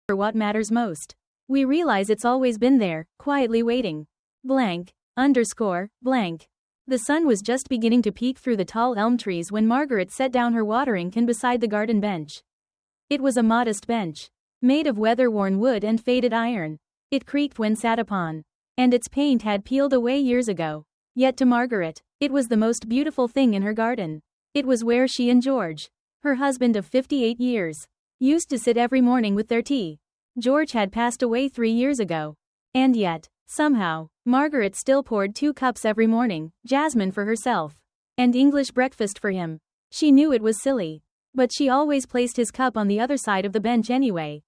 for what matters most. We realize it's always been there, quietly waiting. Blank. Underscore. Blank. The sun was just beginning to peek through the tall elm trees when Margaret set down her watering can beside the garden bench. It was a modest bench, made of weather-worn wood and faded iron. It creaked when sat upon, and its paint had peeled away years ago. Yet to Margaret, it was the most beautiful thing in her garden. It was where she and George, her husband of 58 years, used to sit every morning with their tea. George had passed away 3 years ago. And yet, somehow, Margaret still poured 2 cups every morning, jasmine for herself, and English breakfast for him. She knew it was silly, but she always placed his cup on the other side of the bench anyway.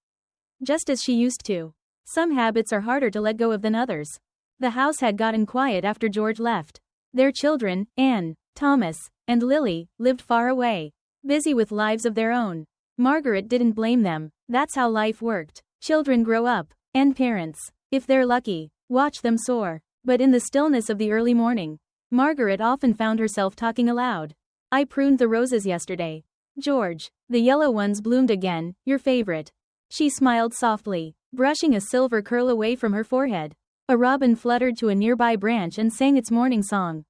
Just as she used to. Some habits are harder to let go of than others. The house had gotten quiet after George left. Their children, Anne, Thomas, and Lily, lived far away, busy with lives of their own. Margaret didn't blame them. That's how life worked. Children grow up, and parents, if they're lucky, watch them soar. But in the stillness of the early morning, Margaret often found herself talking aloud. I pruned the roses yesterday. George, the yellow ones bloomed again, your favorite. She smiled softly, brushing a silver curl away from her forehead. A robin fluttered to a nearby branch and sang its morning song.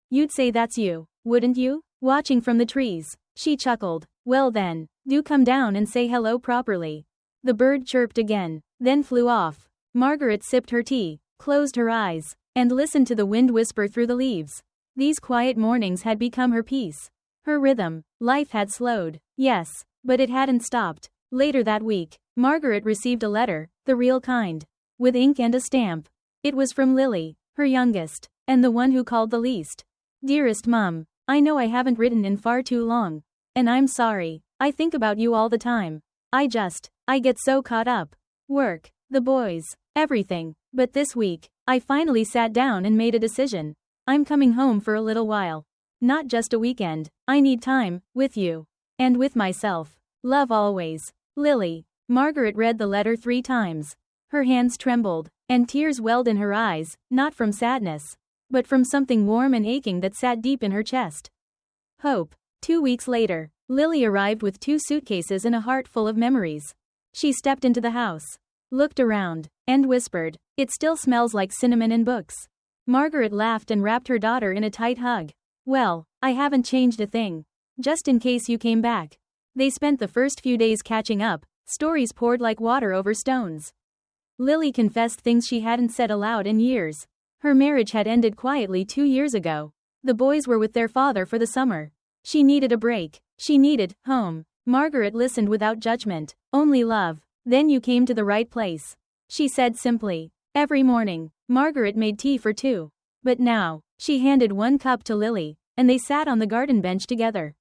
You'd say that's you, wouldn't you? Watching from the trees. She chuckled. Well then, do come down and say hello properly. The bird chirped again, then flew off. Margaret sipped her tea, closed her eyes, and listened to the wind whisper through the leaves. These quiet mornings had become her peace. Her rhythm. Life had slowed, yes, but it hadn't stopped. Later that week, Margaret received a letter, the real kind, with ink and a stamp. It was from Lily, her youngest, and the one who called the least. Dearest Mum, I know I haven't written in far too long. And I'm sorry, I think about you all the time. I get so caught up. Work, the boys, everything. But this week, I finally sat down and made a decision. I'm coming home for a little while. Not just a weekend, I need time, with you. And with myself. Love always. Lily. Margaret read the letter 3 times. Her hands trembled, and tears welled in her eyes, not from sadness, but from something warm and aching that sat deep in her chest. Hope. 2 weeks later, Lily arrived with 2 suitcases and a heart full of memories. She stepped into the house, looked around, and whispered, "It still smells like cinnamon and books." Margaret laughed and wrapped her daughter in a tight hug. Well, I haven't changed a thing. Just in case you came back. They spent the first few days catching up, stories poured like water over stones. Lily confessed things she hadn't said aloud in years. Her marriage had ended quietly 2 years ago. The boys were with their father for the summer. She needed a break. She needed home. Margaret listened without judgment, only love. Then you came to the right place, she said simply. Every morning, Margaret made tea for 2. But now, she handed 1 cup to Lily, and they sat on the garden bench together.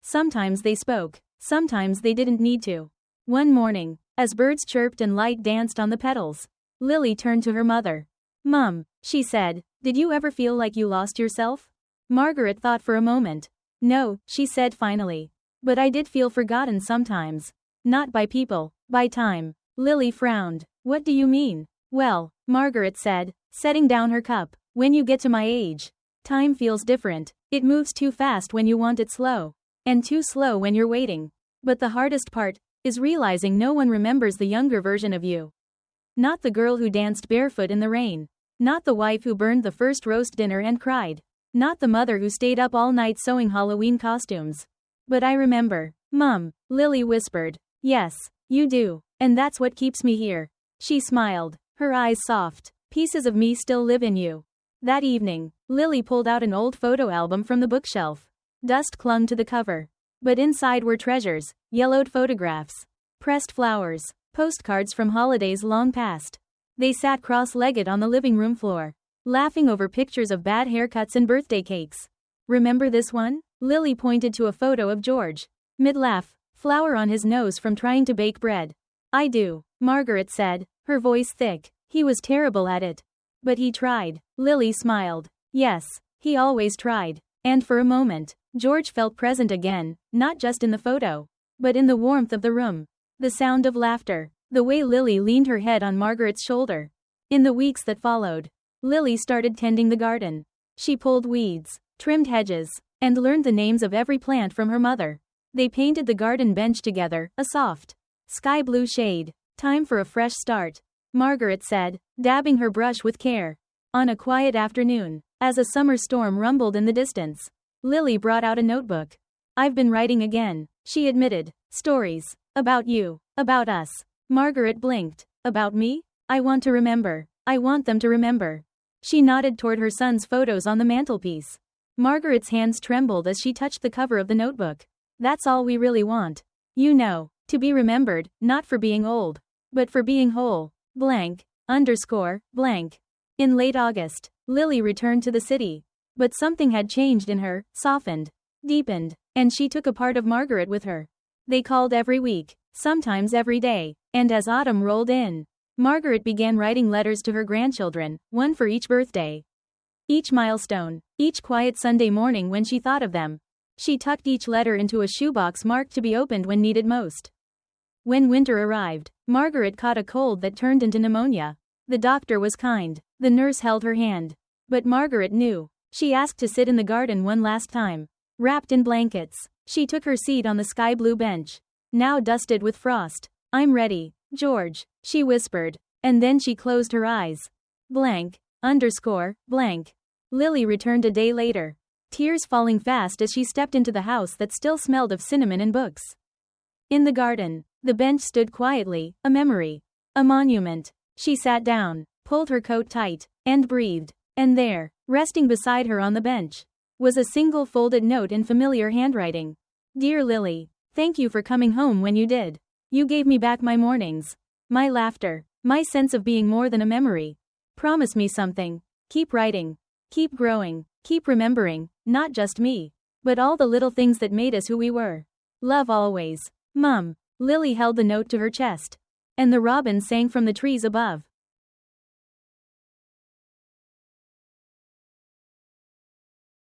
Sometimes they spoke, sometimes they didn't need to. One morning, as birds chirped and light danced on the petals, Lily turned to her mother. Mum, she said, did you ever feel like you lost yourself? Margaret thought for a moment. No, she said finally. But I did feel forgotten sometimes. Not by people, by time. Lily frowned. What do you mean? Well, Margaret said, setting down her cup, when you get to my age, time feels different. It moves too fast when you want it slow, and too slow when you're waiting. But the hardest part is realizing no one remembers the younger version of you. Not the girl who danced barefoot in the rain. Not the wife who burned the first roast dinner and cried. Not the mother who stayed up all night sewing Halloween costumes. But I remember. Mum, Lily whispered. Yes, you do. And that's what keeps me here. She smiled, her eyes soft. Pieces of me still live in you. That evening, Lily pulled out an old photo album from the bookshelf. Dust clung to the cover. But inside were treasures, yellowed photographs, pressed flowers, postcards from holidays long past. They sat cross-legged on the living room floor, laughing over pictures of bad haircuts and birthday cakes. Remember this one? Lily pointed to a photo of George. Mid-laugh, flour on his nose from trying to bake bread. I do, Margaret said, her voice thick. He was terrible at it. But he tried. Lily smiled. Yes, he always tried. And for a moment, George felt present again, not just in the photo, but in the warmth of the room. The sound of laughter. The way Lily leaned her head on Margaret's shoulder. In the weeks that followed, Lily started tending the garden. She pulled weeds, trimmed hedges, and learned the names of every plant from her mother. They painted the garden bench together, a soft, sky blue shade. Time for a fresh start, Margaret said, dabbing her brush with care. On a quiet afternoon, as a summer storm rumbled in the distance, Lily brought out a notebook. I've been writing again, she admitted. Stories. About you. About us. Margaret blinked. About me? I want to remember. I want them to remember. She nodded toward her son's photos on the mantelpiece. Margaret's hands trembled as she touched the cover of the notebook. That's all we really want. You know, to be remembered, not for being old, but for being whole. Blank. Blank. In late August, Lily returned to the city. But something had changed in her, softened, deepened, and she took a part of Margaret with her. They called every week, sometimes every day, and as autumn rolled in, Margaret began writing letters to her grandchildren, one for each birthday. Each milestone, each quiet Sunday morning when she thought of them. She tucked each letter into a shoebox marked to be opened when needed most. When winter arrived, Margaret caught a cold that turned into pneumonia. The doctor was kind. The nurse held her hand. But Margaret knew. She asked to sit in the garden one last time. Wrapped in blankets, she took her seat on the sky-blue bench, now dusted with frost. I'm ready, George, she whispered. And then she closed her eyes. Blank. Lily returned a day later, tears falling fast as she stepped into the house that still smelled of cinnamon and books. In the garden, the bench stood quietly, a memory, a monument. She sat down, pulled her coat tight, and breathed. And there, resting beside her on the bench, was a single folded note in familiar handwriting. Dear Lily, thank you for coming home when you did. You gave me back my mornings, my laughter, my sense of being more than a memory. Promise me something. Keep writing. Keep growing. Keep remembering, not just me, but all the little things that made us who we were. Love always. Mum. Lily held the note to her chest. And the robins sang from the trees above.